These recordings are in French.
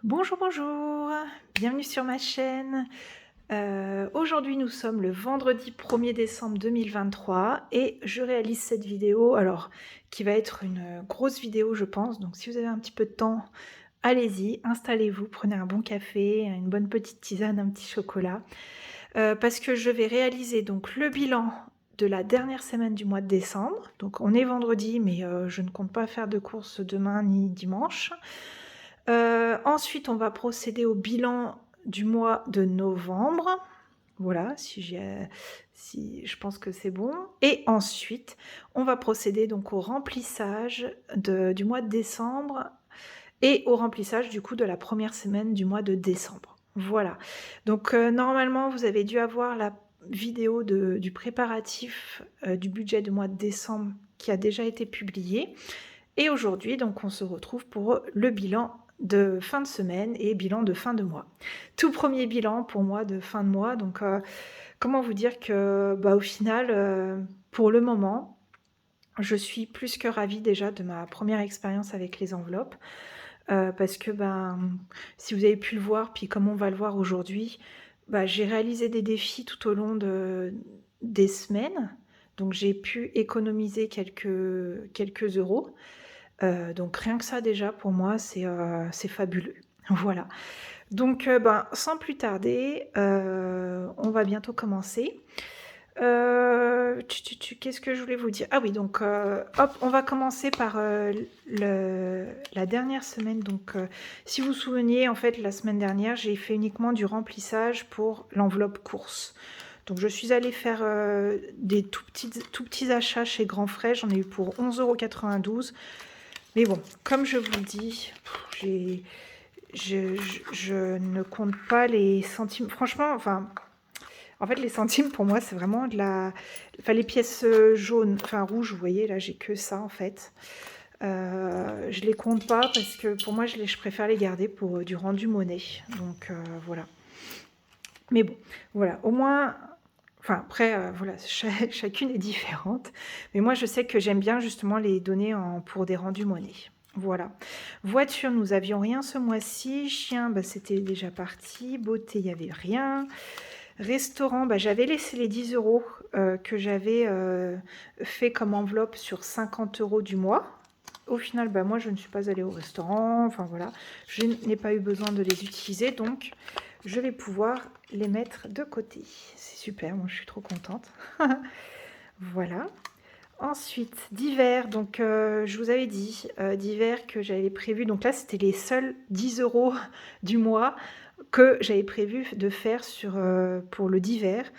Bonjour, bonjour, bienvenue sur ma chaîne. Aujourd'hui, nous sommes le vendredi 1er décembre 2023 et je réalise cette vidéo, alors qui va être une grosse vidéo, je pense. Donc si vous avez un petit peu de temps, allez-y, installez-vous, prenez un bon café, une bonne petite tisane, un petit chocolat. Parce que je vais réaliser donc le bilan de la dernière semaine du mois de décembre. Donc on est vendredi, mais je ne compte pas faire de courses demain ni dimanche. Ensuite, on va procéder au bilan du mois de novembre. Voilà, si je pense que c'est bon. Et ensuite, on va procéder donc au remplissage du mois de décembre et au remplissage du coup de la première semaine du mois de décembre. Voilà. Donc normalement, vous avez dû avoir la vidéo du préparatif du budget du mois de décembre qui a déjà été publiée. Et aujourd'hui, donc, on se retrouve pour le bilan de fin de semaine et bilan de fin de mois. Tout premier bilan pour moi de fin de mois. Donc, comment vous dire que, au final, pour le moment, je suis plus que ravie déjà de ma première expérience avec les enveloppes. Parce que, si vous avez pu le voir, puis comme on va le voir aujourd'hui, j'ai réalisé des défis tout au long des semaines. Donc, j'ai pu économiser quelques euros. Donc rien que ça déjà pour moi c'est fabuleux. Voilà. Donc sans plus tarder, on va bientôt commencer. Qu'est-ce que je voulais vous dire? Ah oui donc hop, on va commencer par, la dernière semaine donc si vous vous souveniez en fait la semaine dernière, j'ai fait uniquement du remplissage pour l'enveloppe courses. Donc je suis allée faire, des tout petits achats chez Grand Frais, j'en ai eu pour 11,92 €. Mais bon, comme je vous le dis, je ne compte pas les centimes. Franchement, enfin, en fait, les centimes pour moi, c'est vraiment les pièces jaunes, enfin rouges, vous voyez, là, j'ai que ça en fait. Je les compte pas parce que pour moi, je préfère les garder pour du rendu monnaie. Donc voilà. Mais bon, voilà, au moins. Enfin, après, voilà, chacune est différente. Mais moi, je sais que j'aime bien justement les donner pour des rendus monnaie. Voilà. Voiture, nous avions rien ce mois-ci. Chien, c'était déjà parti. Beauté, il n'y avait rien. Restaurant, j'avais laissé les 10 € que j'avais fait comme enveloppe sur 50 € du mois. Au final, moi, je ne suis pas allée au restaurant. Enfin, voilà. Je n'ai pas eu besoin de les utiliser. Donc, je vais pouvoir les mettre de côté. C'est super, moi, je suis trop contente. Voilà. Ensuite, divers, donc je vous avais dit, divers que j'avais prévu, donc là c'était les seuls 10 € du mois que j'avais prévu de faire pour le divers.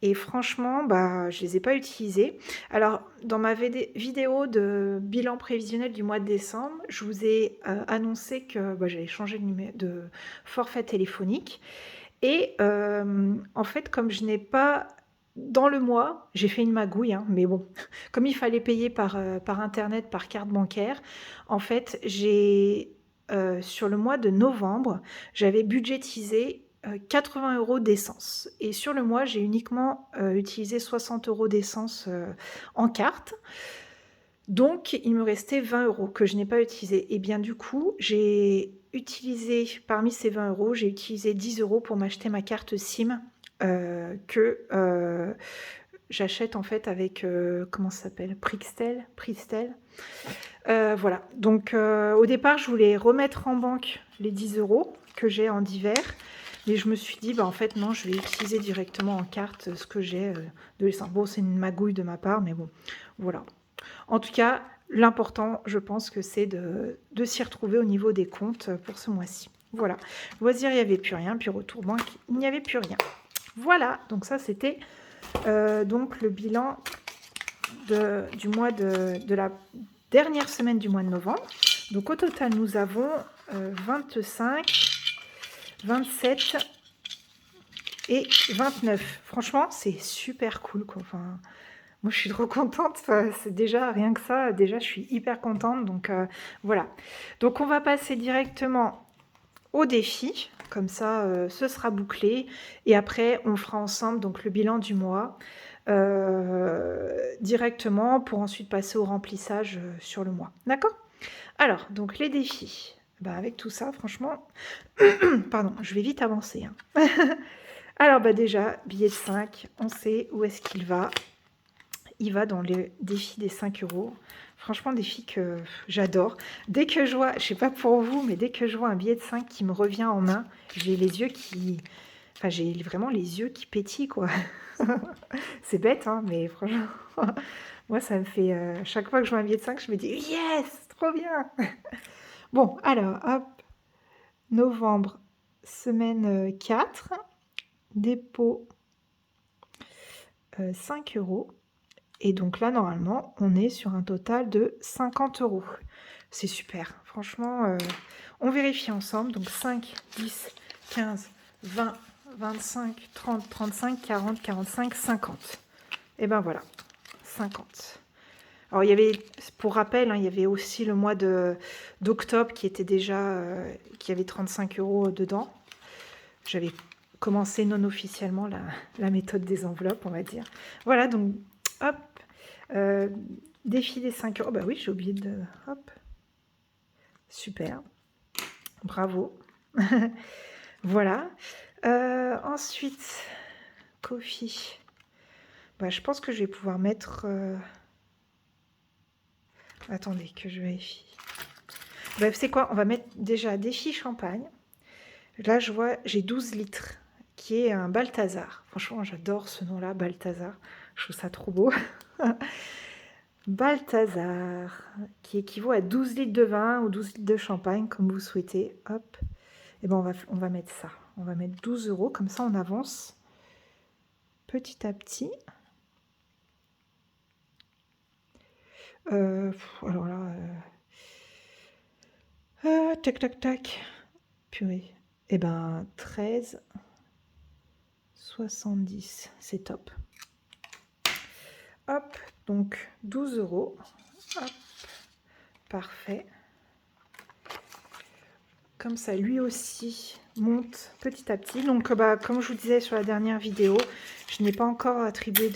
Et franchement, je les ai pas utilisés. Alors, dans ma vidéo de bilan prévisionnel du mois de décembre, je vous ai annoncé que j'allais changer de forfait téléphonique. Et en fait, comme je n'ai pas dans le mois, j'ai fait une magouille, hein, mais bon, comme il fallait payer par internet, par carte bancaire, en fait, sur le mois de novembre, j'avais budgétisé 80 € d'essence. Et sur le mois, j'ai uniquement utilisé 60 € d'essence en carte. Donc, il me restait 20 € que je n'ai pas utilisé. Et bien du coup, j'ai utilisé, parmi ces 20 €, j'ai utilisé 10 € pour m'acheter ma carte SIM que j'achète en fait avec, comment ça s'appelle? Pristel. Voilà. Donc, au départ, je voulais remettre en banque les 10 € que j'ai en divers. Mais je me suis dit, en fait, non, je vais utiliser directement en carte ce que j'ai de l'essence. Bon, c'est une magouille de ma part, mais bon, voilà. En tout cas, l'important, je pense que c'est de s'y retrouver au niveau des comptes pour ce mois-ci. Voilà. Loisirs, il n'y avait plus rien. Puis retour banque, il n'y avait plus rien. Voilà. Donc ça, c'était donc le bilan du mois de la dernière semaine du mois de novembre. Donc au total, nous avons 25, 27 et 29. Franchement, c'est super cool, quoi. Enfin, moi, je suis trop contente. Enfin, c'est déjà rien que ça. Déjà, je suis hyper contente. Donc, voilà. Donc, on va passer directement au défi. Comme ça, ce sera bouclé. Et après, on fera ensemble donc le bilan du mois directement pour ensuite passer au remplissage sur le mois. D'accord? Alors, donc les défis. Bah, avec tout ça, franchement, pardon, je vais vite avancer, hein. Alors, bah, déjà, billet de 5, on sait où est-ce qu'il va. Il va dans le défi des 5 euros. Franchement, défi que j'adore. Dès que je vois, je sais pas pour vous, mais dès que je vois un billet de 5 qui me revient en main, j'ai les yeux qui... Enfin, j'ai vraiment les yeux qui pétillent, quoi. C'est bête, hein, mais franchement, moi, ça me fait... chaque fois que je vois un billet de 5, je me dis « Yes, trop bien !» Bon, alors, hop, novembre, semaine 4, dépôt 5 euros. Et donc là, normalement, on est sur un total de 50 euros. C'est super. Franchement, on vérifie ensemble. Donc 5, 10, 15, 20, 25, 30, 35, 40, 45, 50. Et ben voilà, 50. Alors, il y avait, pour rappel, hein, il y avait aussi le mois d'octobre qui était déjà, qui avait 35 euros dedans. J'avais commencé non officiellement la méthode des enveloppes, on va dire. Voilà, donc, hop, défi des 5 euros. Bah oui, j'ai oublié de... Hop. Super. Bravo. Voilà. Ensuite, Ko-fi. Bah, je pense que je vais pouvoir mettre... Attendez, que je vérifie. Bah, c'est quoi? On va mettre déjà défi champagne. Là, je vois, j'ai 12 litres, qui est un Balthazar. Franchement, j'adore ce nom-là, Balthazar. Je trouve ça trop beau. Balthazar, qui équivaut à 12 litres de vin ou 12 litres de champagne, comme vous souhaitez. Hop. Et ben on va mettre ça. On va mettre 12 euros, comme ça on avance petit à petit. Alors là... tac, tac, tac. Purée. Et ben 13,70. C'est top. Hop, donc 12 euros. Hop, parfait. Comme ça, lui aussi monte petit à petit. Donc, bah, comme je vous disais sur la dernière vidéo, je n'ai pas encore attribué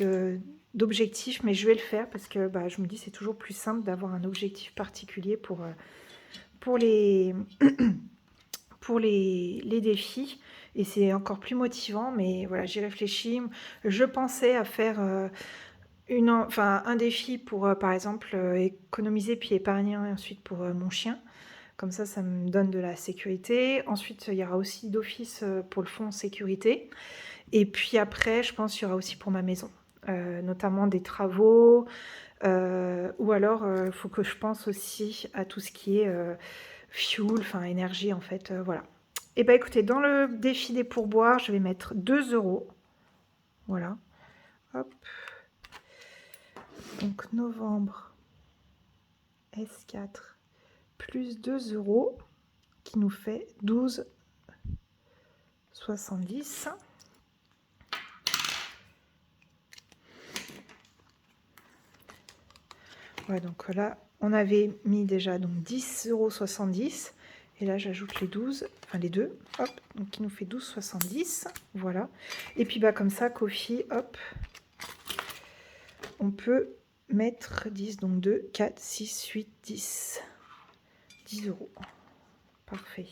d'objectif, mais je vais le faire parce que bah, je me dis c'est toujours plus simple d'avoir un objectif particulier pour les, pour les défis. Et c'est encore plus motivant, mais voilà, j'y réfléchis. Je pensais à faire... un défi pour, par exemple, économiser puis épargner ensuite pour mon chien. Comme ça me donne de la sécurité. Ensuite, il y aura aussi d'office pour le fonds sécurité. Et puis après, je pense qu'il y aura aussi pour ma maison, notamment des travaux. Ou alors, il faut que je pense aussi à tout ce qui est fuel, enfin énergie en fait. Voilà. Et bien écoutez, dans le défi des pourboires, je vais mettre 2 euros. Voilà. Hop. Donc novembre, S4, plus 2 euros, qui nous fait 12,70. Ouais, donc là, on avait mis déjà donc 10,70 €. Et là, j'ajoute les 12, enfin les deux, hop, donc qui nous fait 12,70. Voilà. Et puis, bah, comme ça, Ko-fi, hop, on peut mettre 10, donc 2, 4, 6, 8, 10. 10 euros. Parfait.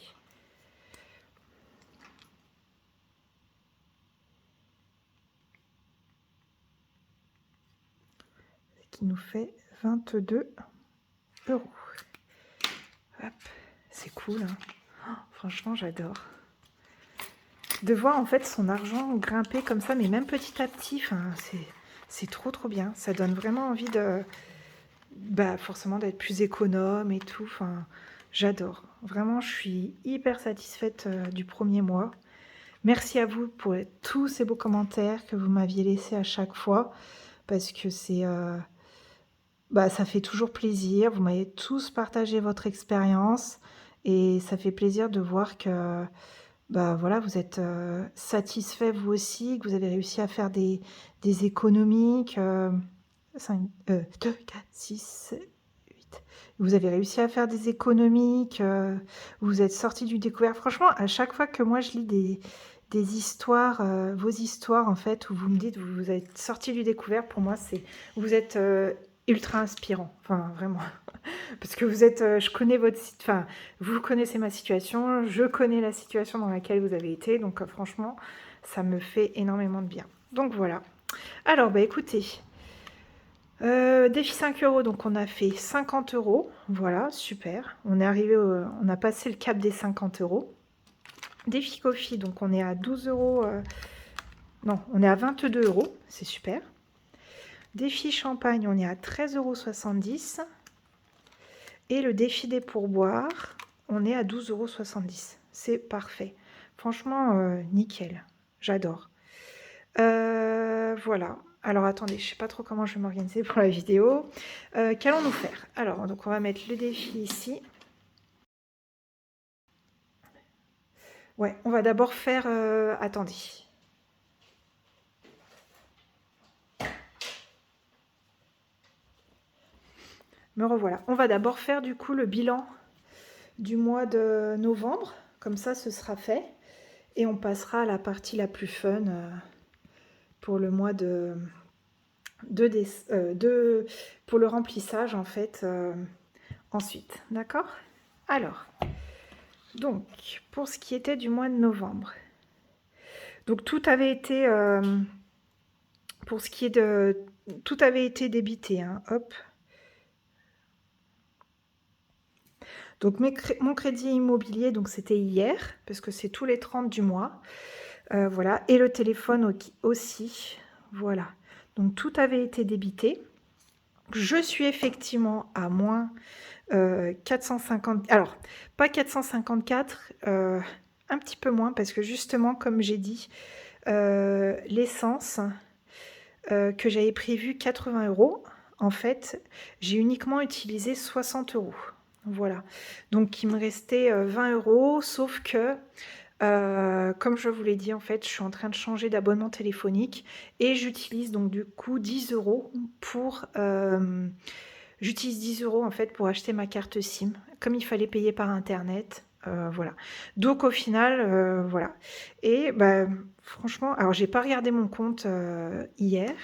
Ce qui nous fait 22 euros. Hop, c'est cool, hein. Oh, franchement, j'adore. De voir en fait son argent grimper comme ça, mais même petit à petit, enfin, c'est trop bien. Ça donne vraiment envie de, bah, forcément d'être plus économe et tout. Enfin, j'adore. Vraiment, je suis hyper satisfaite du premier mois. Merci à vous pour tous ces beaux commentaires que vous m'aviez laissés à chaque fois, parce que c'est, bah, ça fait toujours plaisir. Vous m'avez tous partagé votre expérience et ça fait plaisir de voir que, bah, voilà, vous êtes satisfait vous aussi, que vous avez réussi à faire des économies, que 5, 2, 4, 6, 8. Vous avez réussi à faire des économies, que vous êtes sorti du découvert. Franchement, à chaque fois que moi je lis des histoires, vos histoires en fait, où vous me dites que vous êtes sorti du découvert, pour moi c'est vous êtes ultra inspirant, enfin vraiment. Parce que vous êtes, je connais votre enfin, vous connaissez ma situation, je connais la situation dans laquelle vous avez été, donc franchement, ça me fait énormément de bien. Donc voilà. Alors, bah écoutez, défi 5 euros, donc on a fait 50 euros, voilà, super. On est arrivé, on a passé le cap des 50 euros. Défi Coffee, donc on est à 12 euros, non, on est à 22 euros, c'est super. Défi Champagne, on est à 13,70 €. Et le défi des pourboires, on est à 12,70 €. C'est parfait. Franchement, nickel. J'adore. Voilà. Alors, attendez, je ne sais pas trop comment je vais m'organiser pour la vidéo. Qu'allons-nous faire? Alors, donc on va mettre le défi ici. Ouais, on va d'abord faire... attendez. Me revoilà. On va d'abord faire du coup le bilan du mois de novembre. Comme ça, ce sera fait. Et on passera à la partie la plus fun pour le mois pour le remplissage en fait ensuite. D'accord? Alors, donc, pour ce qui était du mois de novembre. Donc, tout avait été... pour ce qui est de... Tout avait été débité. Hein, hop. Donc, mon crédit immobilier, donc c'était hier, parce que c'est tous les 30 du mois. Voilà. Et le téléphone aussi. Voilà. Donc, tout avait été débité. Je suis effectivement à moins 450... Alors, pas 454, un petit peu moins, parce que justement, comme j'ai dit, l'essence que j'avais prévu 80 €, en fait, j'ai uniquement utilisé 60 €. Voilà. Donc, il me restait 20 €, sauf que... comme je vous l'ai dit, en fait, je suis en train de changer d'abonnement téléphonique et j'utilise donc du coup 10 € pour... j'utilise 10 € en fait pour acheter ma carte SIM. Comme il fallait payer par internet, voilà. Donc au final, voilà. Et bah, franchement, alors j'ai pas regardé mon compte hier.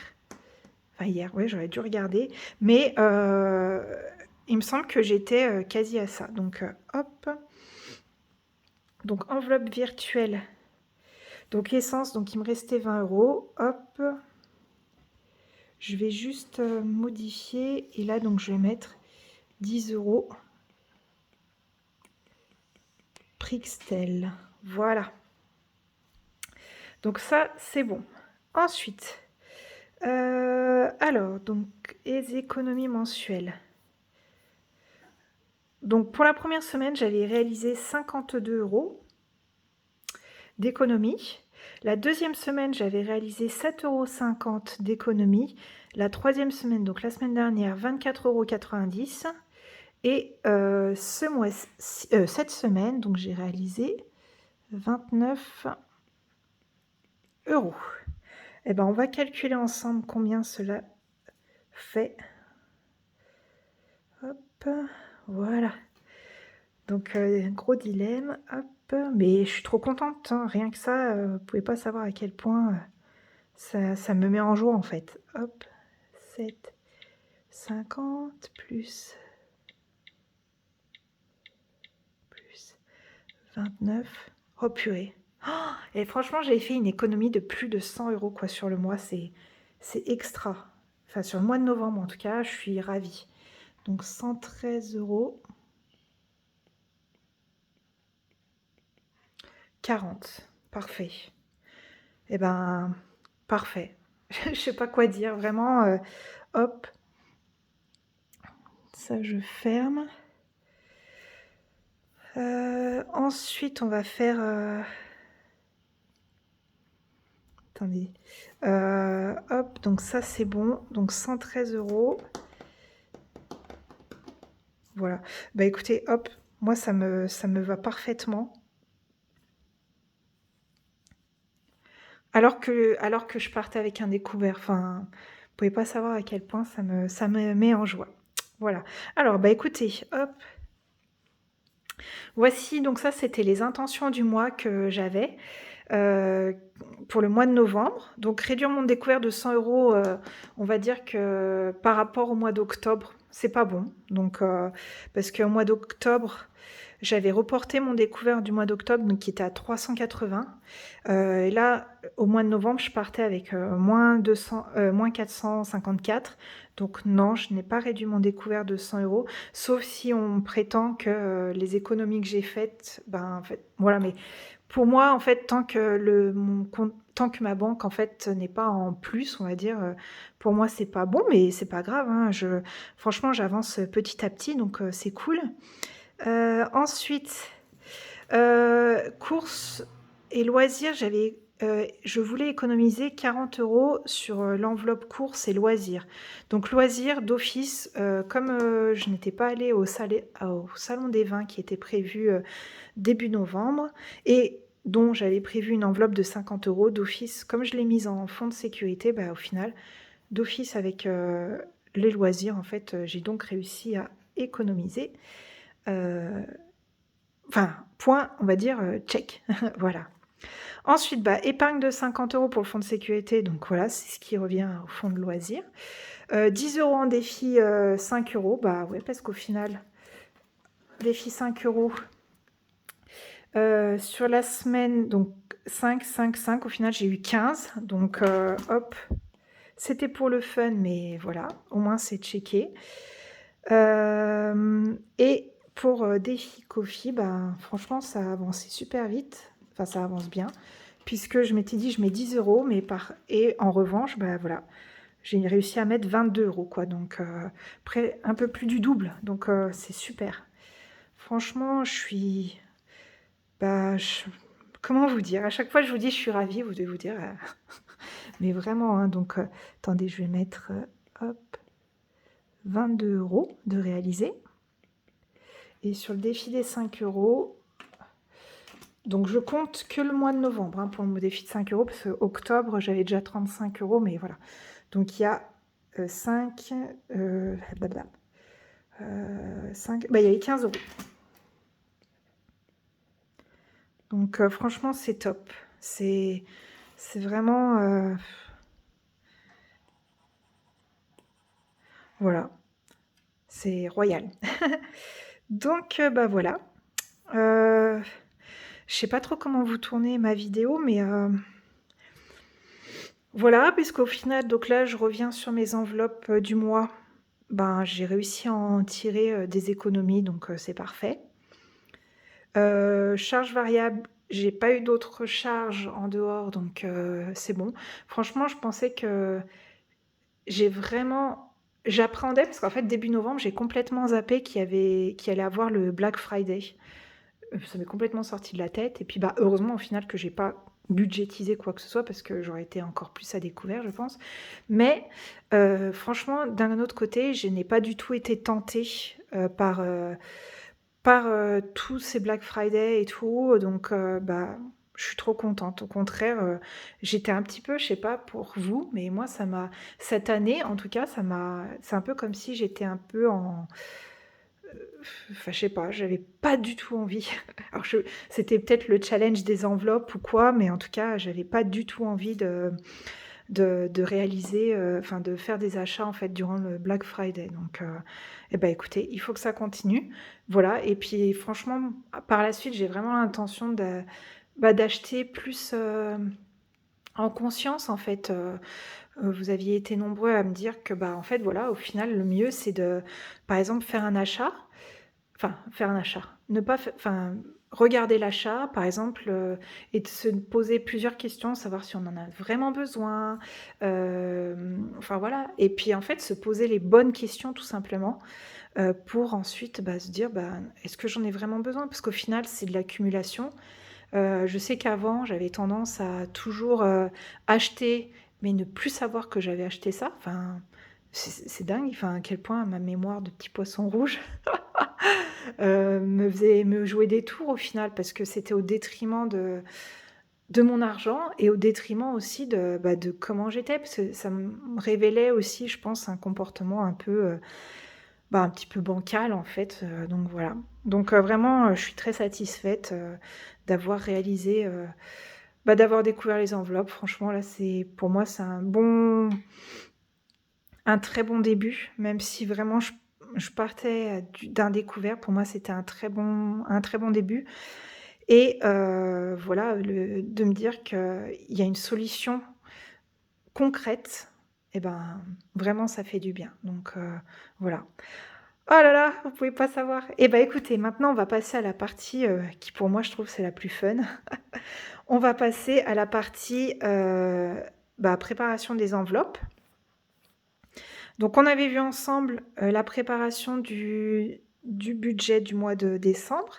Enfin hier, oui, j'aurais dû regarder. Mais il me semble que j'étais quasi à ça. Donc hop. Donc enveloppe virtuelle. Donc essence, donc il me restait 20 €. Hop. Je vais juste modifier. Et là, donc je vais mettre 10 €. Prixtel. Voilà. Donc ça, c'est bon. Ensuite, alors, donc, les économies mensuelles. Donc, pour la première semaine, j'avais réalisé 52 € d'économie. La deuxième semaine, j'avais réalisé 7,50 € d'économie. La troisième semaine, donc la semaine dernière, 24,90 €. Et cette semaine, donc j'ai réalisé 29 €. Eh ben, on va calculer ensemble combien cela fait. Hop, voilà. Donc, gros dilemme, hop. Mais je suis trop contente, hein. Rien que ça, vous ne pouvez pas savoir à quel point ça me met en joie, en fait. Hop, 7,50 plus 29. Oh purée. Oh, et franchement, j'ai fait une économie de plus de 100 € quoi, sur le mois. C'est extra. Enfin, sur le mois de novembre, en tout cas, je suis ravie. Donc, 113 €. 40. Parfait. Eh ben, parfait. Je sais pas quoi dire. Vraiment, hop. Ça, je ferme. Ensuite, on va faire... attendez. Hop, donc ça, c'est bon. Donc, 113 €. Voilà. Bah écoutez, hop, moi, ça me va parfaitement. Alors que je partais avec un découvert. Enfin, vous pouvez pas savoir à quel point ça me met en joie. Voilà. Alors, bah écoutez, hop. Voici, donc ça, c'était les intentions du mois que j'avais. heu, pour le mois de novembre. Donc réduire mon découvert de 100 €, on va dire que par rapport au mois d'octobre, c'est pas bon. Donc parce qu'au mois d'octobre, j'avais reporté mon découvert du mois d'octobre, donc qui était à 380. Et là, au mois de novembre, je partais avec, moins 454. Donc non, je n'ai pas réduit mon découvert de 100 €, sauf si on prétend que, les économies que j'ai faites, ben, en fait voilà, mais pour moi, en fait, tant que ma banque, en fait, n'est pas en plus, on va dire, pour moi, c'est pas bon, mais c'est pas grave, hein. Franchement, j'avance, petit à petit, donc c'est cool. Ensuite, courses et loisirs, je voulais économiser 40 € sur, l'enveloppe courses et loisirs. Donc loisirs d'office, comme, je n'étais pas allée au salon des vins qui était prévu, début novembre et dont j'avais prévu une enveloppe de 50 € d'office, comme je l'ai mise en fonds de sécurité, bah, au final, d'office avec, les loisirs, en fait, j'ai donc réussi à économiser, heu enfin, point, on va dire, check, voilà. Ensuite, bah, épargne de 50 € pour le fonds de sécurité, donc voilà, c'est ce qui revient au fonds de loisirs. 10 € en défi, 5 €, bah, ouais, parce qu'au final, défi 5 €, sur la semaine, donc 5, 5, 5, au final, j'ai eu 15, donc hop, c'était pour le fun, mais voilà, au moins c'est checké. Et pour, défi Kofi, ben, franchement, ça a avancé super vite. Enfin, ça avance bien, puisque je m'étais dit: «Je mets 10 € mais en revanche, bah, voilà, j'ai réussi à mettre 22 € quoi, donc près un peu plus du double, donc c'est super. Franchement, je suis bah, je comment vous dire? À chaque fois, je vous dis: «Je suis ravie», vous devez vous dire, mais vraiment, hein, donc attendez, je vais mettre, hop, 22 € de réaliser. Et sur le défi des 5 €, donc je compte que le mois de novembre, hein, pour le défi de 5 €, parce qu'octobre, j'avais déjà 35 €, mais voilà. Donc il y a, 5, blablabla, 5, bah, il y avait 15 €. Donc franchement, c'est top. C'est vraiment, voilà, c'est royal. Donc bah, voilà. Heu, je sais pas trop comment vous tournez ma vidéo, mais voilà, puisqu'au final, donc là, je reviens sur mes enveloppes, du mois. Ben, j'ai réussi à en tirer, des économies, donc c'est parfait. Charges variables, j'ai pas eu d'autres charges en dehors, donc c'est bon. Franchement, je pensais que j'ai vraiment j'appréhendais parce qu'en fait, début novembre, j'ai complètement zappé qu'il allait avoir le Black Friday. Ça m'est complètement sorti de la tête et puis, bah, heureusement au final que j'ai pas budgétisé quoi que ce soit parce que j'aurais été encore plus à découvert, je pense. Mais franchement, d'un autre côté, je n'ai pas du tout été tentée, par tous ces Black Friday et tout, donc bah, je suis trop contente. Au contraire, j'étais un petit peu, je sais pas pour vous, mais moi ça m'a cette année en tout cas, c'est un peu comme si j'étais un peu en enfin, je sais pas, j'avais pas du tout envie. Alors c'était peut-être le challenge des enveloppes ou quoi, mais en tout cas, j'avais pas du tout envie de réaliser, enfin de faire des achats en fait durant le Black Friday. Donc, et bah, écoutez, il faut que ça continue. Voilà et puis franchement, par la suite, j'ai vraiment l'intention d'acheter plus, en conscience en fait, vous aviez été nombreux à me dire que, bah, en fait, voilà, au final, le mieux, c'est de, par exemple, faire un achat. Enfin, faire un achat. Ne pas fai enfin, regarder l'achat, par exemple, et de se poser plusieurs questions, savoir si on en a vraiment besoin, enfin voilà et puis, en fait, se poser les bonnes questions tout simplement, pour ensuite, bah, se dire: «Bah, est-ce que j'en ai vraiment besoin?» parce qu'au final, c'est de l'accumulation. Je sais qu'avant, j'avais tendance à toujours, acheter, mais ne plus savoir que j'avais acheté ça. Enfin, c'est dingue, enfin, à quel point ma mémoire de petit poisson rouge me jouait des tours au final parce que c'était au détriment de mon argent et au détriment aussi de, bah, de comment j'étais parce que ça me révélait aussi, je pense, un comportement un peu, bah, un petit peu bancal en fait, donc voilà. Donc vraiment, je suis très satisfaite, d'avoir réalisé, bah, d'avoir découvert les enveloppes. Franchement, là, c'est pour moi, c'est un très bon début, même si vraiment je partais, d'un découvert. Pour moi, c'était un très bon début et voilà, de me dire qu'il y a une solution concrète et ben, vraiment ça fait du bien donc voilà. Oh là là, vous pouvez pas savoir. Et bah, écoutez, maintenant on va passer à la partie, qui pour moi je trouve c'est la plus fun. On va passer à la partie, bah, préparation des enveloppes. Donc on avait vu ensemble, la préparation du budget du mois de décembre.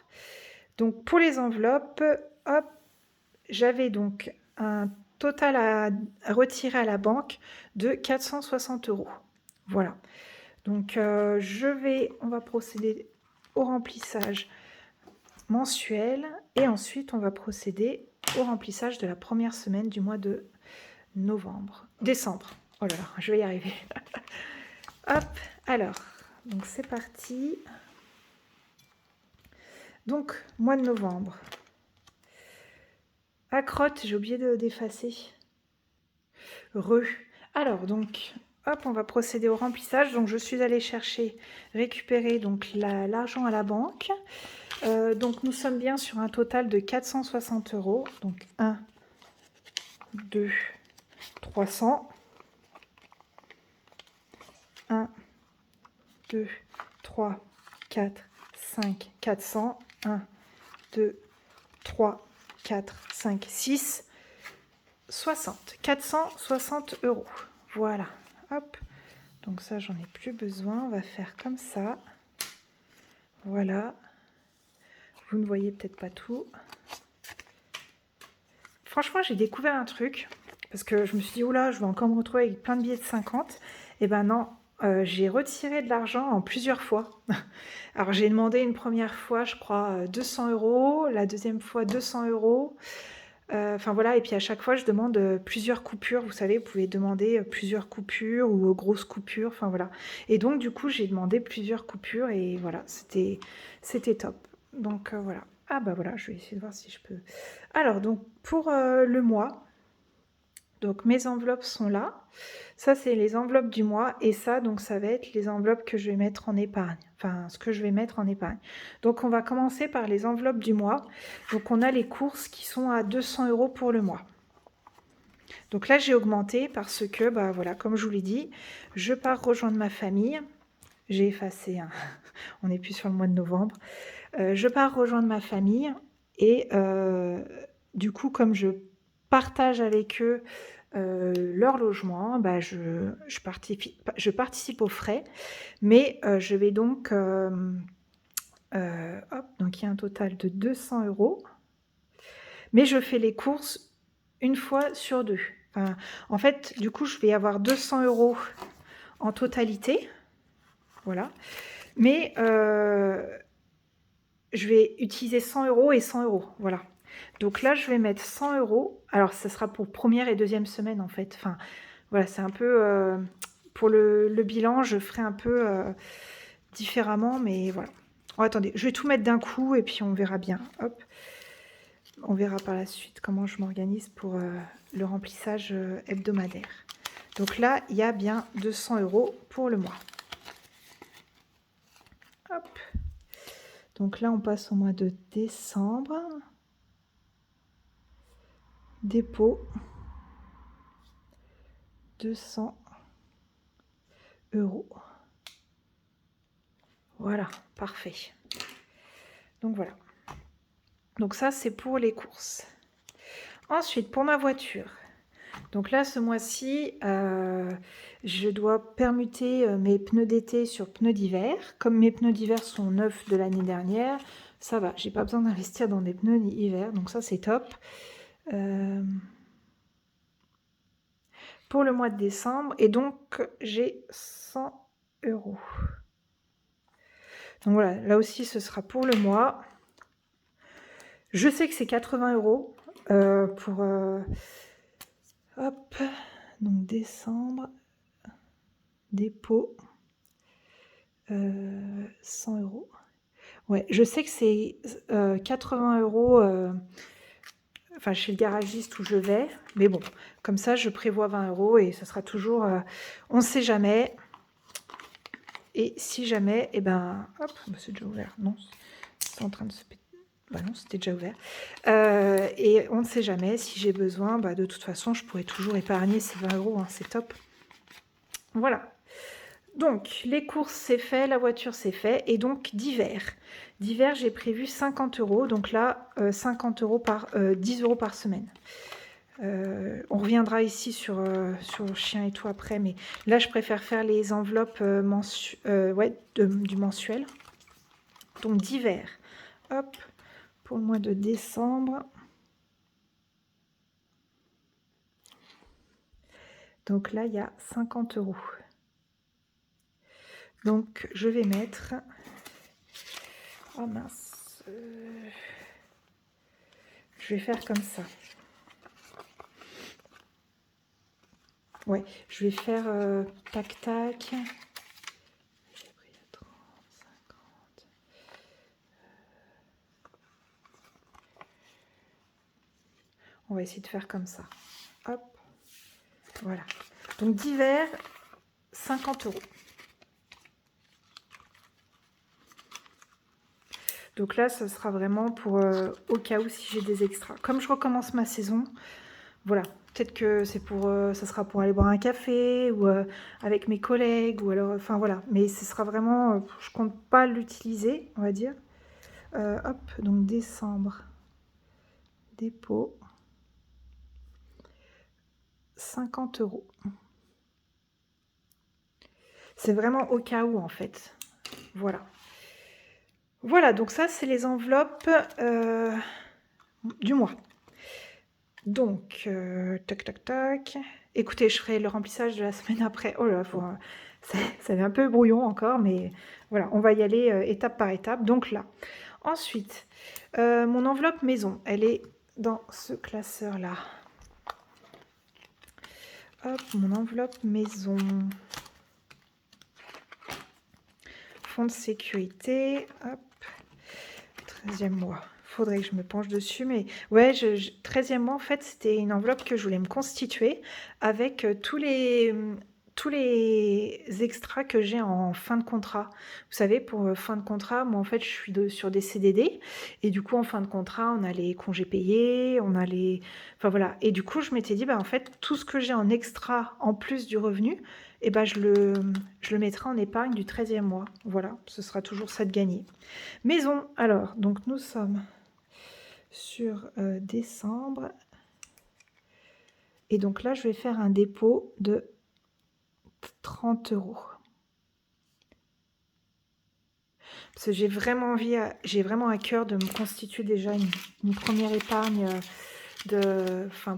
Donc pour les enveloppes, hop, j'avais donc un total à retirer à la banque de 460 €. Voilà. Donc on va procéder au remplissage mensuel et ensuite on va procéder au remplissage de la première semaine du mois de décembre. Oh là là, je vais y arriver. Hop, alors, donc c'est parti. Donc, mois de novembre. Accrotte, j'ai oublié d'effacer. Alors, donc, hop, on va procéder au remplissage. Donc, je suis allée récupérer donc l'argent à la banque. Donc, nous sommes bien sur un total de 460 €. Donc, 1, 2, 300. 1, 2, 3, 4, 5, 400. 1, 2, 3, 4, 5, 6, 60. 460 €. Voilà. Hop. Donc ça, j'en ai plus besoin. On va faire comme ça. Voilà. Vous ne voyez peut-être pas tout. Franchement, j'ai découvert un truc. Parce que je me suis dit, oula, je vais encore me retrouver avec plein de billets de 50. Et ben non, j'ai retiré de l'argent en plusieurs fois. Alors j'ai demandé une première fois, je crois, 200 €. La deuxième fois, 200 €. Enfin voilà, et puis à chaque fois, je demande plusieurs coupures. Vous savez, vous pouvez demander plusieurs coupures ou grosses coupures. Enfin voilà. Et donc, du coup, j'ai demandé plusieurs coupures et voilà, c'était top. Donc voilà. Ah bah voilà, je vais essayer de voir si je peux. Alors, donc pour le mois, donc mes enveloppes sont là. Ça, c'est les enveloppes du mois et ça, donc ça va être les enveloppes que je vais mettre en épargne. Enfin, ce que je vais mettre en épargne. Donc, on va commencer par les enveloppes du mois. Donc, on a les courses qui sont à 200 € pour le mois. Donc là, j'ai augmenté parce que, bah voilà, comme je vous l'ai dit, je pars rejoindre ma famille. J'ai effacé, hein. On n'est plus sur le mois de novembre. Je pars rejoindre ma famille et du coup, comme je partage avec eux leur logement, bah, je participe aux frais, mais je vais donc, hop, donc il y a un total de 200 €, mais je fais les courses une fois sur deux. Enfin, en fait, du coup, je vais avoir 200 € en totalité, voilà, mais je vais utiliser 100 € et 100 €, voilà. Donc là, je vais mettre 100 €. Alors, ça sera pour première et deuxième semaine, en fait. Enfin, voilà, c'est un peu, pour le bilan, je ferai un peu, différemment, mais voilà. Oh, attendez, je vais tout mettre d'un coup et puis on verra bien. Hop. On verra par la suite comment je m'organise pour, le remplissage, hebdomadaire. Donc là, il y a bien 200 € pour le mois. Hop. Donc là, on passe au mois de décembre. Dépôt. 200 €. Voilà, parfait. Donc voilà. Donc ça, c'est pour les courses. Ensuite, pour ma voiture. Donc là, ce mois-ci, je dois permuter mes pneus d'été sur pneus d'hiver. Comme mes pneus d'hiver sont neufs de l'année dernière, ça va. J'ai pas besoin d'investir dans des pneus d'hiver, donc ça, c'est top. Pour le mois de décembre, et donc j'ai 100 €. Donc voilà, là aussi, ce sera pour le mois. Je sais que c'est 80 € pour... hop, donc décembre, dépôt, 100 €. Ouais, je sais que c'est 80 € enfin chez le garagiste où je vais. Mais bon, comme ça, je prévois 20 € et ça sera toujours, on ne sait jamais. Et si jamais, et ben, hop, bah, c'est déjà ouvert. Non, c'est en train de se péter. Bah non, c'était déjà ouvert. Et on ne sait jamais, si j'ai besoin, bah, de toute façon, je pourrais toujours épargner ces 20 €, hein, c'est top. Voilà. Donc, les courses, c'est fait, la voiture, c'est fait. Et donc, d'hiver. D'hiver, j'ai prévu 50 €. Donc là, 50 € par 10 € par semaine. On reviendra ici sur le chien et tout après, mais là, je préfère faire les enveloppes ouais, du mensuel. Donc, d'hiver. Hop, pour le mois de décembre. Donc là, il y a 50 €. Donc, je vais mettre... Oh mince. Je vais faire comme ça. Ouais, je vais faire tac tac. J'ai pris 30, 50. On va essayer de faire comme ça. Hop. Voilà. Donc d'hiver, 50 €. Donc là, ce sera vraiment pour au cas où si j'ai des extras. Comme je recommence ma saison, voilà. Peut-être que c'est pour, ça sera pour aller boire un café ou avec mes collègues ou alors, enfin voilà. Mais ce sera vraiment, je compte pas l'utiliser, on va dire. Hop, donc décembre, dépôt, 50 €. C'est vraiment au cas où en fait. Voilà. Voilà, donc ça c'est les enveloppes du mois. Donc, tac, tac, tac. Écoutez, je ferai le remplissage de la semaine après. Oh là, ça c'est un peu brouillon encore, mais voilà, on va y aller étape par étape. Donc là, ensuite, mon enveloppe maison, elle est dans ce classeur-là. Hop, mon enveloppe maison. Fonds de sécurité. Hop, 13e mois. Faudrait que je me penche dessus, mais ouais, 13e mois, en fait, c'était une enveloppe que je voulais me constituer avec tous les extras que j'ai en fin de contrat. Vous savez, pour fin de contrat, moi, en fait, je suis sur des CDD, et du coup, en fin de contrat, on a les congés payés, on a les... Enfin, voilà. Et du coup, je m'étais dit, bah, en fait, tout ce que j'ai en extra, en plus du revenu, et ben, je le mettrai en épargne du 13e mois. Voilà, ce sera toujours ça de gagner. Maison, alors, donc nous sommes sur décembre. Et donc là, je vais faire un dépôt de 30 €. Parce que j'ai vraiment envie, j'ai vraiment à cœur de me constituer déjà une première épargne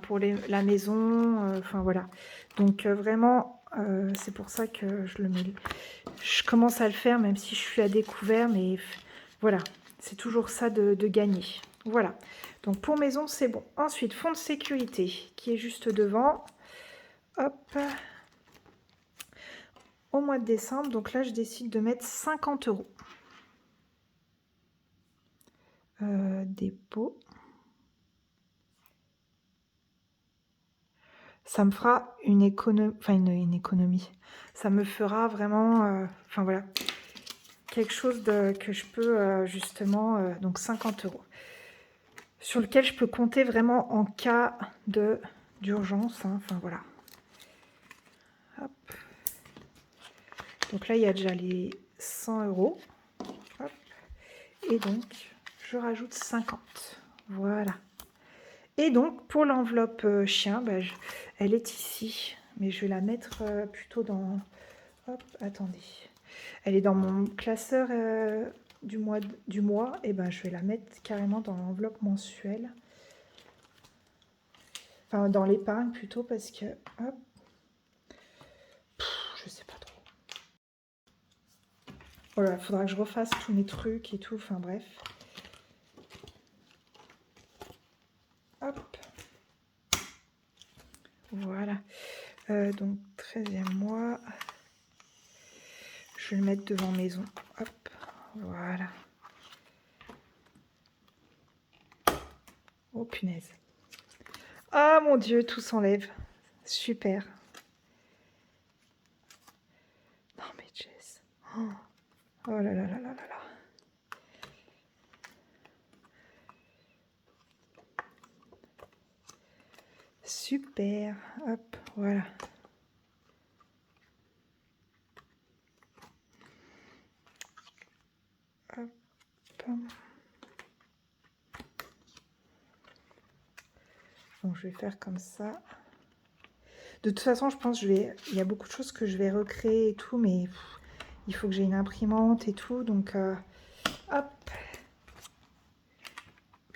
pour la maison. Enfin voilà. Donc vraiment, c'est pour ça que je commence à le faire, même si je suis à découvert. Mais voilà, c'est toujours ça de gagner. Voilà. Donc pour maison, c'est bon. Ensuite, fonds de sécurité qui est juste devant. Hop. Au mois de décembre, donc là, je décide de mettre 50 €. Dépôt. Ça me fera une économie, enfin une économie. Ça me fera vraiment, enfin voilà, quelque chose que je peux justement, donc 50 €, sur lequel je peux compter vraiment en cas d'urgence, hein, enfin voilà. Hop. Donc là, il y a déjà les 100 €. Hop. Et donc, je rajoute 50. Voilà. Et donc, pour l'enveloppe chien, bah, elle est ici. Mais je vais la mettre plutôt dans... Hop, attendez. Elle est dans mon classeur du mois. Et ben, je vais la mettre carrément dans l'enveloppe mensuelle. Enfin, dans l'épargne plutôt, parce que... Hop. Je sais pas trop. Oh là, il faudra que je refasse tous mes trucs et tout. Enfin, bref. Hop. Voilà. Donc, 13e mois. Je vais le mettre devant maison. Hop. Voilà. Oh, punaise. Ah mon Dieu, tout s'enlève. Super. Non mais Jess. Oh, oh là là là là là là. Super. Hop, voilà. Hop. Donc je vais faire comme ça. De toute façon, je pense que il y a beaucoup de choses que je vais recréer et tout, mais il faut que j'ai une imprimante et tout, donc hop.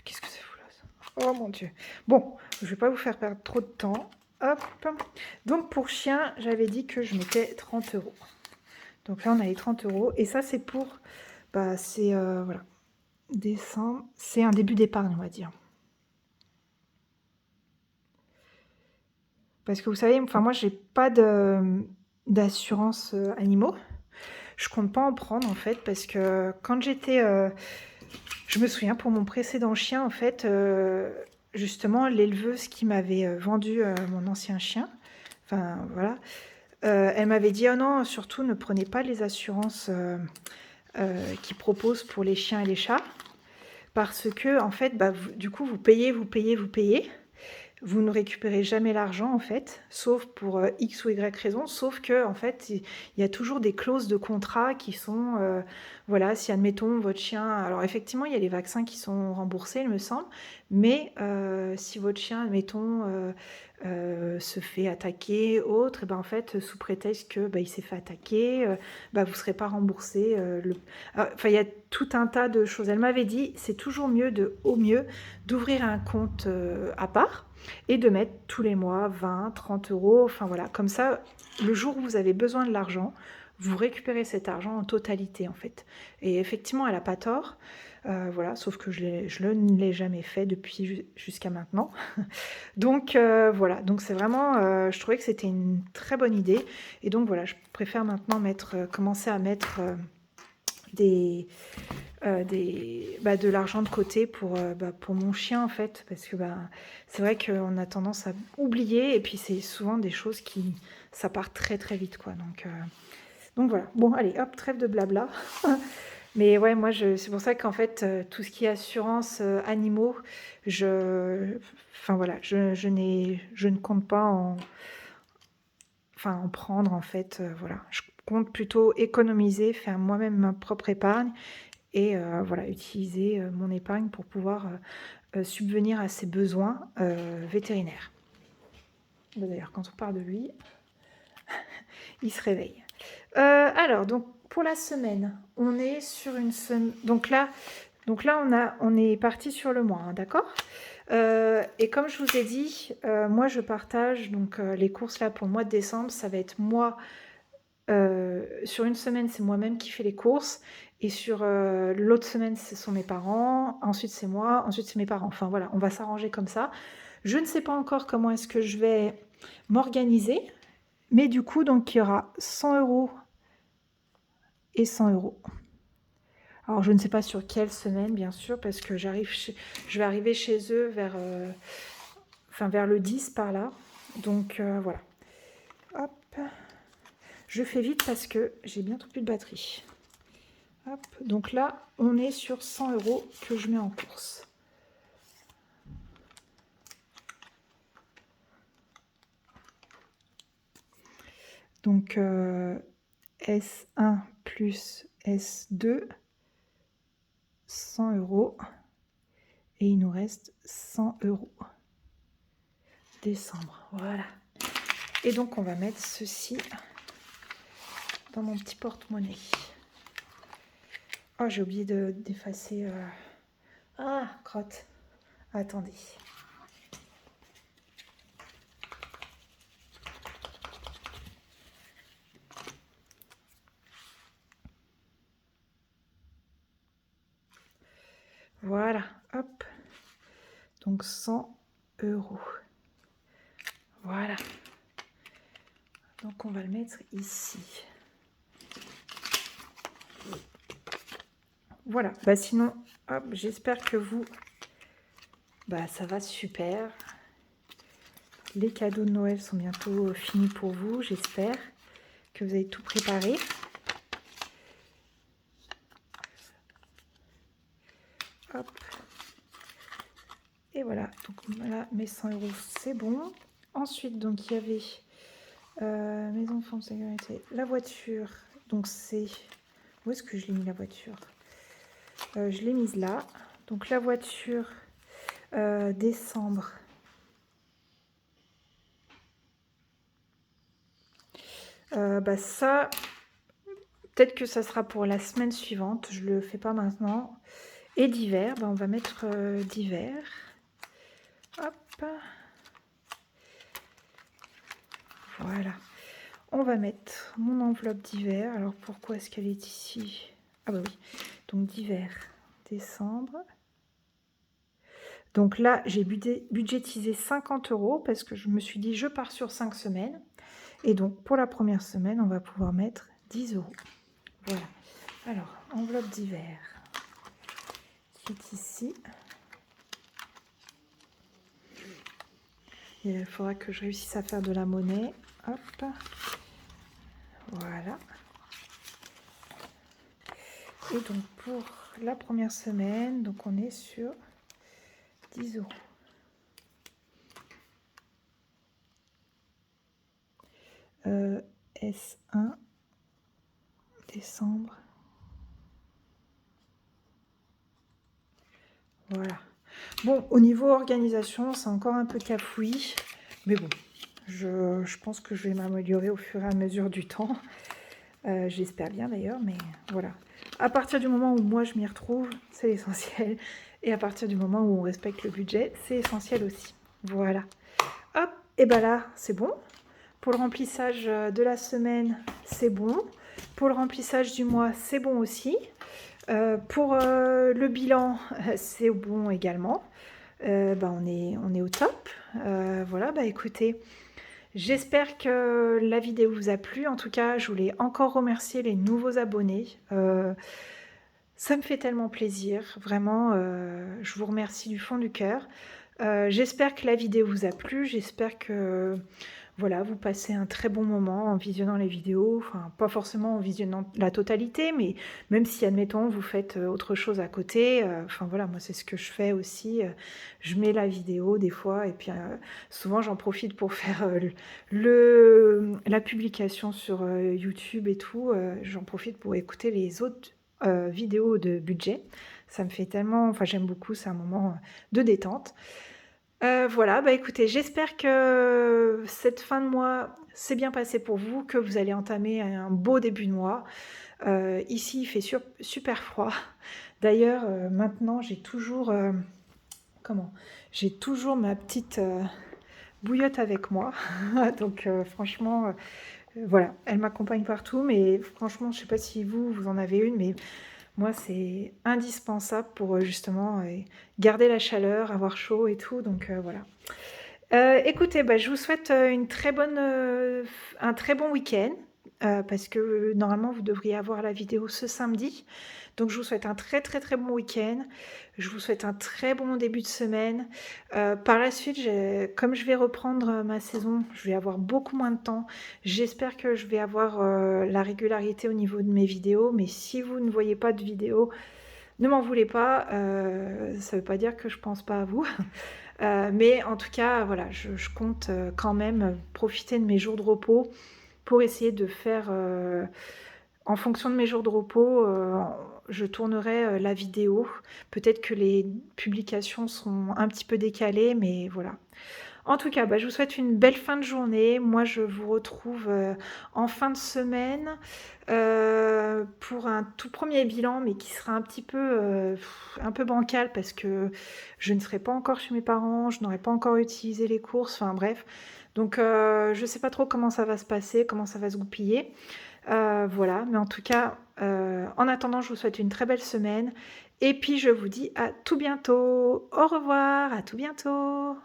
Qu'est-ce que c'est fou là ça? Oh mon Dieu. Bon, je vais pas vous faire perdre trop de temps. Hop. Donc pour chien, j'avais dit que je mettais 30 €. Donc là, on a les 30 €. Et ça, c'est pour, bah, c'est, voilà, décembre. C'est un début d'épargne, on va dire. Parce que vous savez, enfin moi, j'ai pas d'assurance animaux. Je compte pas en prendre, en fait, parce que quand j'étais... je me souviens, pour mon précédent chien, en fait, justement, l'éleveuse qui m'avait vendu mon ancien chien, enfin, voilà, elle m'avait dit: «Oh non, surtout ne prenez pas les assurances qu'ils proposent pour les chiens et les chats, parce que, en fait, bah, du coup, vous payez, vous payez, vous payez. Vous ne récupérez jamais l'argent, en fait, sauf pour X ou Y raison, sauf que, en fait, il y a toujours des clauses de contrat qui sont, voilà, si admettons votre chien, alors effectivement, il y a les vaccins qui sont remboursés, il me semble, mais si votre chien, admettons, se fait attaquer, autre, et ben en fait, sous prétexte que bah, il s'est fait attaquer, bah, vous ne serez pas remboursé. Enfin, il y a tout un tas de choses. Elle m'avait dit, c'est toujours mieux, au mieux, d'ouvrir un compte à part et de mettre tous les mois 20, 30 €. Enfin voilà, comme ça, le jour où vous avez besoin de l'argent, vous récupérez cet argent en totalité en fait. Et effectivement, elle n'a pas tort. Voilà, sauf que je ne l'ai jamais fait depuis jusqu'à maintenant. Donc voilà, donc c'est vraiment, je trouvais que c'était une très bonne idée. Et donc voilà, je préfère maintenant commencer à mettre de l'argent de côté pour mon chien en fait, parce que c'est vrai qu'on a tendance à oublier, et puis c'est souvent des choses qui, ça part très très vite quoi. Donc voilà, bon allez hop, trêve de blabla. Mais ouais, moi c'est pour ça qu'en fait tout ce qui est assurance animaux, enfin voilà, je ne compte pas en prendre en fait, voilà. Je compte plutôt économiser, faire moi-même ma propre épargne, et voilà, utiliser mon épargne pour pouvoir subvenir à ses besoins vétérinaires. D'ailleurs, quand on parle de lui, il se réveille. Alors, donc pour la semaine, on est sur une semaine. Donc là, on est parti sur le mois, hein, d'accord. Et comme je vous ai dit, moi je partage donc les courses là pour le mois de décembre. Ça va être moi. Sur une semaine, c'est moi-même qui fais les courses, et sur l'autre semaine, ce sont mes parents, ensuite c'est moi, ensuite c'est mes parents. Enfin voilà, on va s'arranger comme ça. Je ne sais pas encore comment est-ce que je vais m'organiser, mais du coup, donc il y aura 100 € et 100 €. Alors je ne sais pas sur quelle semaine, bien sûr, parce que je vais arriver chez eux vers le 10 par là. Donc voilà. Hop. Je fais vite parce que j'ai bientôt plus de batterie. Hop, donc là, on est sur 100 € que je mets en course. Donc S1 plus S2, 100 €. Et il nous reste 100 €. Décembre, voilà. Et donc, on va mettre ceci dans mon petit porte-monnaie. Oh, j'ai oublié d'effacer... Ah, crotte. Attendez. Voilà, hop. Donc 100 €. Voilà. Donc on va le mettre ici. Voilà, sinon, hop, j'espère que vous... ça va super. Les cadeaux de Noël sont bientôt finis pour vous, j'espère que vous avez tout préparé. Hop. Et voilà, donc voilà, mes 100 €, c'est bon. Ensuite, donc il y avait mes enfants de sécurité, la voiture. Donc c'est... Où est-ce que je l'ai mis la voiture? Je l'ai mise là. Donc la voiture, décembre. Bah ça, peut-être que ça sera pour la semaine suivante. Je le fais pas maintenant. Et d'hiver, bah on va mettre d'hiver. Hop. Voilà. On va mettre mon enveloppe d'hiver. Alors pourquoi est-ce qu'elle est ici? Ah bah oui. Donc d'hiver, décembre. Donc là, j'ai budgétisé 50 € parce que je me suis dit je pars sur 5 semaines. Et donc pour la première semaine, on va pouvoir mettre 10 €. Voilà. Alors, enveloppe d'hiver qui est ici. Il faudra que je réussisse à faire de la monnaie. Hop. Voilà. Et donc pour la première semaine, donc on est sur 10 €. S1 décembre. Voilà. Bon, au niveau organisation, c'est encore un peu cafouillis, mais bon, je pense que je vais m'améliorer au fur et à mesure du temps. J'espère bien d'ailleurs, mais voilà. À partir du moment où moi je m'y retrouve, c'est l'essentiel. Et à partir du moment où on respecte le budget, c'est essentiel aussi. Voilà. Hop, et ben là, c'est bon. Pour le remplissage de la semaine, c'est bon. Pour le remplissage du mois, c'est bon aussi. Pour le bilan, c'est bon également. Bah, on est au top. Voilà, bah écoutez, j'espère que la vidéo vous a plu. En tout cas, je voulais encore remercier les nouveaux abonnés. Ça me fait tellement plaisir, vraiment, je vous remercie du fond du cœur. J'espère que la vidéo vous a plu, j'espère que voilà, vous passez un très bon moment en visionnant les vidéos, enfin pas forcément en visionnant la totalité, mais même si admettons vous faites autre chose à côté, enfin voilà, moi c'est ce que je fais aussi, je mets la vidéo des fois et puis souvent j'en profite pour faire la publication sur YouTube et tout, j'en profite pour écouter les autres vidéos de budget. Ça me fait tellement, enfin j'aime beaucoup, c'est un moment de détente. Voilà, bah écoutez, j'espère que cette fin de mois s'est bien passée pour vous, que vous allez entamer un beau début de mois. Ici, il fait super froid. D'ailleurs, maintenant, j'ai toujours, j'ai toujours ma petite bouillotte avec moi. Donc, franchement, voilà, elle m'accompagne partout. Mais franchement, je ne sais pas si vous en avez une, mais moi, c'est indispensable pour justement garder la chaleur, avoir chaud et tout. Donc voilà. Écoutez, bah, je vous souhaite un très bon week-end. Parce que normalement, vous devriez avoir la vidéo ce samedi. Donc, je vous souhaite un très bon week-end. Je vous souhaite un très bon début de semaine. Par la suite, comme je vais reprendre ma saison, je vais avoir beaucoup moins de temps. J'espère que je vais avoir la régularité au niveau de mes vidéos. Mais si vous ne voyez pas de vidéos, ne m'en voulez pas. Ça ne veut pas dire que je ne pense pas à vous. Mais en tout cas, voilà, je compte quand même profiter de mes jours de repos pour essayer de faire, en fonction de mes jours de repos, je tournerai la vidéo. Peut-être que les publications sont un petit peu décalées, mais voilà. En tout cas, bah, je vous souhaite une belle fin de journée. Moi, je vous retrouve en fin de semaine pour un tout premier bilan, mais qui sera un peu bancal parce que je ne serai pas encore chez mes parents, je n'aurai pas encore utilisé les courses, enfin bref. Donc, je ne sais pas trop comment ça va se passer, comment ça va se goupiller. Voilà, mais en tout cas, en attendant, je vous souhaite une très belle semaine. Et puis, je vous dis à tout bientôt. Au revoir, à tout bientôt.